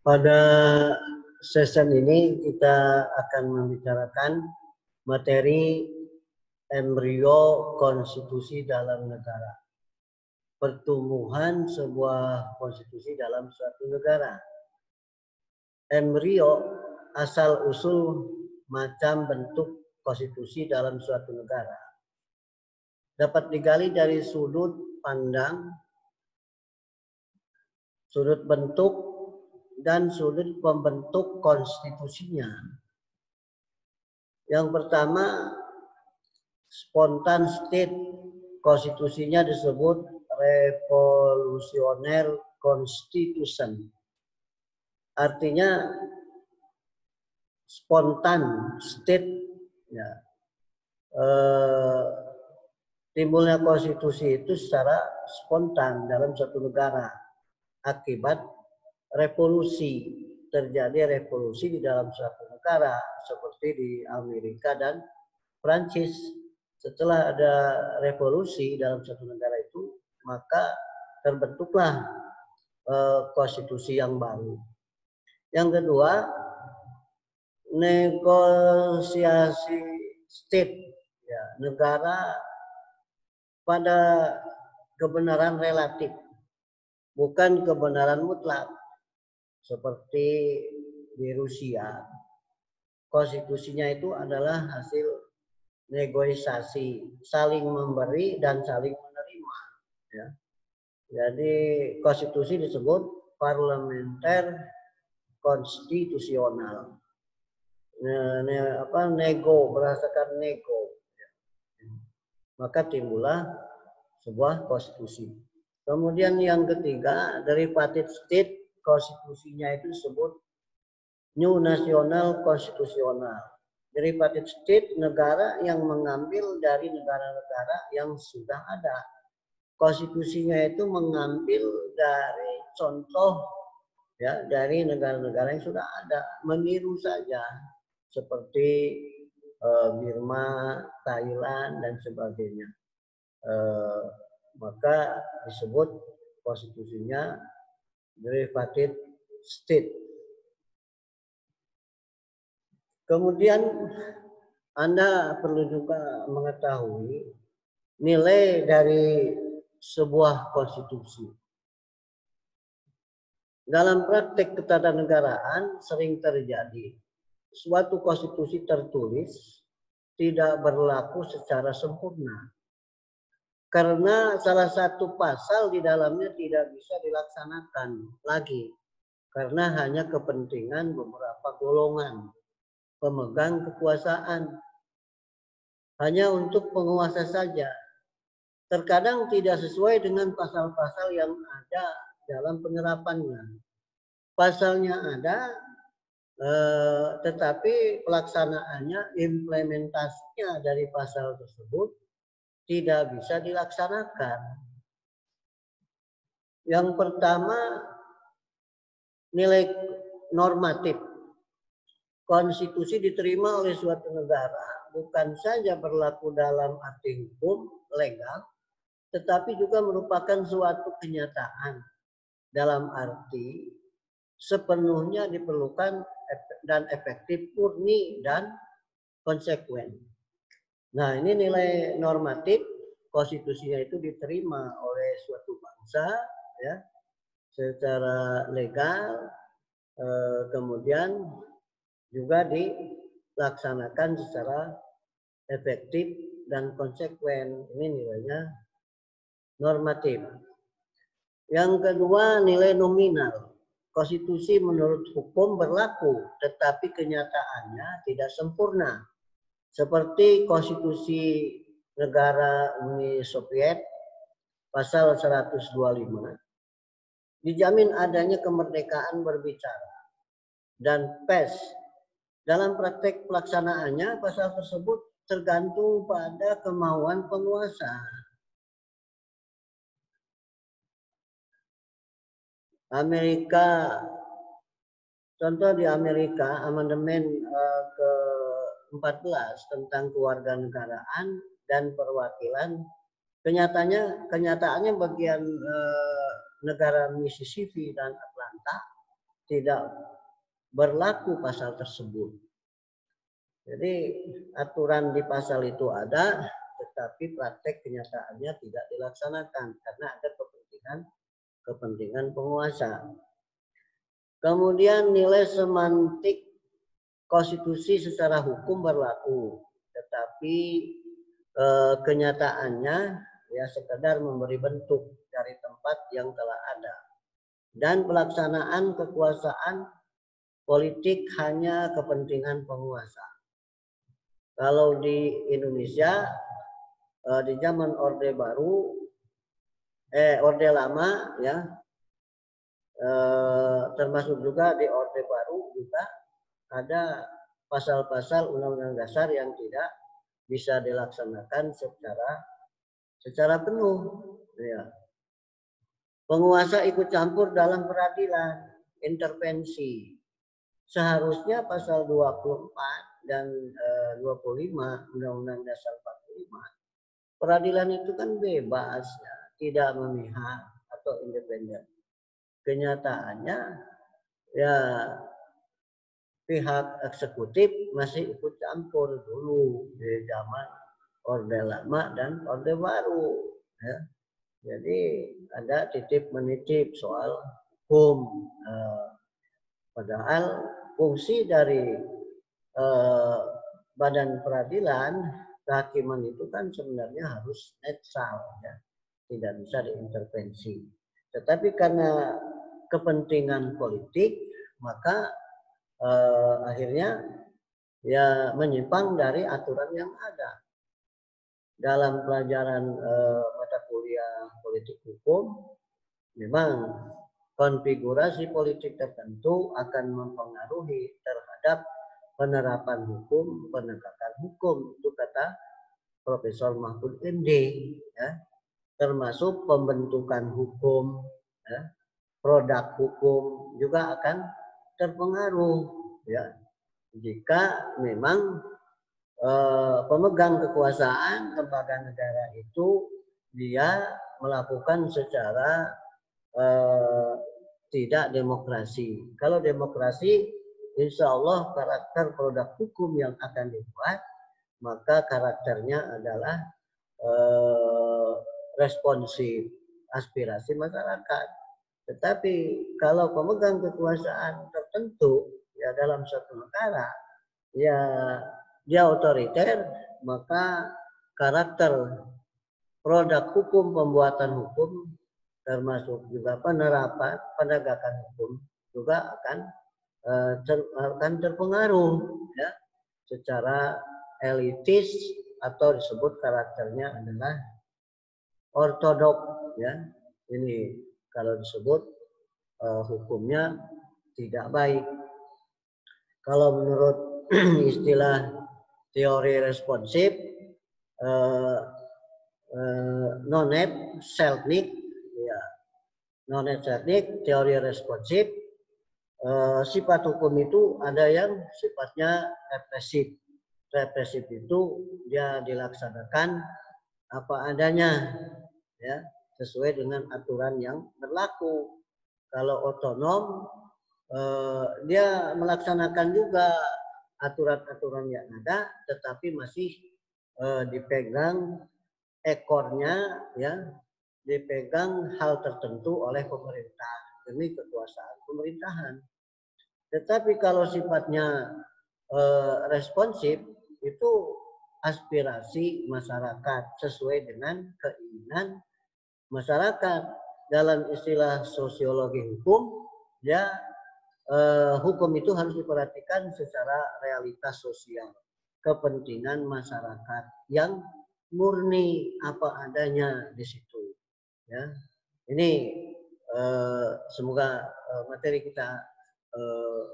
Pada session ini kita akan membicarakan materi embrio konstitusi dalam negara. Pertumbuhan sebuah konstitusi dalam suatu negara. Embrio asal-usul macam bentuk konstitusi dalam suatu negara. Dapat digali dari sudut pandang, sudut bentuk, dan sudut pembentuk konstitusinya. Yang pertama, spontan state, konstitusinya disebut revolusioner constitution. Artinya spontan state, ya. Timbulnya konstitusi itu secara spontan dalam suatu negara akibat revolusi. Terjadi revolusi di dalam suatu negara seperti di Amerika dan Prancis. Setelah ada revolusi dalam suatu negara itu, maka terbentuklah konstitusi yang baru. Yang kedua, negosiasi state, ya, negara pada kebenaran relatif, bukan kebenaran mutlak. Seperti di Rusia, konstitusinya itu adalah hasil negosiasi, saling memberi dan saling menerima. Ya. Jadi konstitusi disebut parlementer konstitusional. Nego, berdasarkan nego. Maka timbullah sebuah konstitusi. Kemudian yang ketiga, derivative state, konstitusinya itu disebut new national konstitusional. Derivative state, negara yang mengambil dari negara-negara yang sudah ada. Konstitusinya itu mengambil dari contoh, ya, dari negara-negara yang sudah ada, meniru saja seperti Burma, Thailand dan sebagainya. Maka disebut konstitusinya derivative state. Kemudian Anda perlu juga mengetahui nilai dari sebuah konstitusi. Dalam praktek ketatanegaraan sering terjadi suatu konstitusi tertulis tidak berlaku secara sempurna. Karena salah satu pasal di dalamnya tidak bisa dilaksanakan lagi. Karena hanya kepentingan beberapa golongan pemegang kekuasaan. Hanya untuk penguasa saja. Terkadang tidak sesuai dengan pasal-pasal yang ada dalam penerapannya. Pasalnya ada, tetapi pelaksanaannya, implementasinya dari pasal tersebut tidak bisa dilaksanakan. Yang pertama, nilai normatif. Konstitusi diterima oleh suatu negara bukan saja berlaku dalam arti hukum legal, tetapi juga merupakan suatu kenyataan dalam arti sepenuhnya diperlukan dan efektif, murni dan konsekuen. Nah, ini nilai normatif, konstitusinya itu diterima oleh suatu bangsa, ya, secara legal, kemudian juga dilaksanakan secara efektif dan konsekuen. Ini nilainya normatif. Yang kedua, nilai nominal. Konstitusi menurut hukum berlaku, tetapi kenyataannya tidak sempurna. Seperti konstitusi negara Uni Soviet, pasal 125, dijamin adanya kemerdekaan berbicara dan pers. Dalam praktek pelaksanaannya, pasal tersebut tergantung pada kemauan penguasa. Amerika, contoh di Amerika, amandemen ke-14 tentang kewarganegaraan dan perwakilan, kenyataannya bagian negara Mississippi dan Atlanta tidak berlaku pasal tersebut. Jadi aturan di pasal itu ada, tetapi praktek kenyataannya tidak dilaksanakan karena ada kepentingan penguasa. Kemudian nilai semantik konstitusi secara hukum berlaku, tetapi kenyataannya ya sekedar memberi bentuk dari tempat yang telah ada. Dan pelaksanaan kekuasaan politik hanya kepentingan penguasa. Kalau di Indonesia di zaman Orde Baru, Orde Lama ya, termasuk juga di Orde Baru juga ada pasal-pasal Undang-Undang Dasar yang tidak bisa dilaksanakan secara penuh. Ya. Penguasa ikut campur dalam peradilan, intervensi. Seharusnya pasal 24 dan 25 Undang-Undang Dasar 45, peradilan itu kan bebas, ya, tidak memihak atau independen. Kenyataannya ya pihak eksekutif masih ikut campur dulu di zaman Orde Lama dan Orde Baru. Ya. Jadi ada titip menitip soal hukum. Padahal fungsi dari badan peradilan kehakiman itu kan sebenarnya harus netral, ya, tidak bisa diintervensi. Tetapi karena kepentingan politik, maka akhirnya ya menyimpang dari aturan yang ada. Dalam pelajaran mata kuliah politik hukum, memang konfigurasi politik tertentu akan mempengaruhi terhadap penerapan hukum, penegakan hukum. Itu kata Profesor Mahfud MD, ya, termasuk pembentukan hukum, ya, produk hukum juga akan terpengaruh, ya, jika memang pemegang kekuasaan lembaga negara itu dia melakukan secara tidak demokrasi. Kalau demokrasi, insya Allah karakter produk hukum yang akan dibuat, maka karakternya adalah responsif aspirasi masyarakat. Tetapi kalau pemegang kekuasaan tertentu ya dalam suatu negara, ya dia otoriter, maka karakter produk hukum, pembuatan hukum, termasuk juga penerapan, penegakan hukum juga akan terpengaruh, ya, secara elitis atau disebut karakternya adalah ortodok, ya. Ini kalau disebut hukumnya tidak baik. Kalau menurut istilah teori responsif, Nonet Selknik, ya, Nonet Selknik, teori responsif, sifat hukum itu ada yang sifatnya represif. Represif itu dia dilaksanakan apa adanya, ya, sesuai dengan aturan yang berlaku. Kalau otonom, dia melaksanakan juga aturan-aturan yang ada, tetapi masih dipegang ekornya, ya, dipegang hal tertentu oleh pemerintah demi kekuasaan pemerintahan. Tetapi kalau sifatnya responsif, itu aspirasi masyarakat sesuai dengan keinginan masyarakat. Dalam istilah sosiologi hukum, ya, hukum itu harus diperhatikan secara realitas sosial, kepentingan masyarakat yang murni apa adanya di situ, ya. Ini semoga materi kita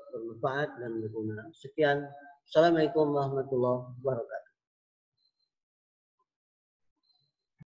bermanfaat dan berguna. Sekian. Assalamualaikum warahmatullahi wabarakatuh.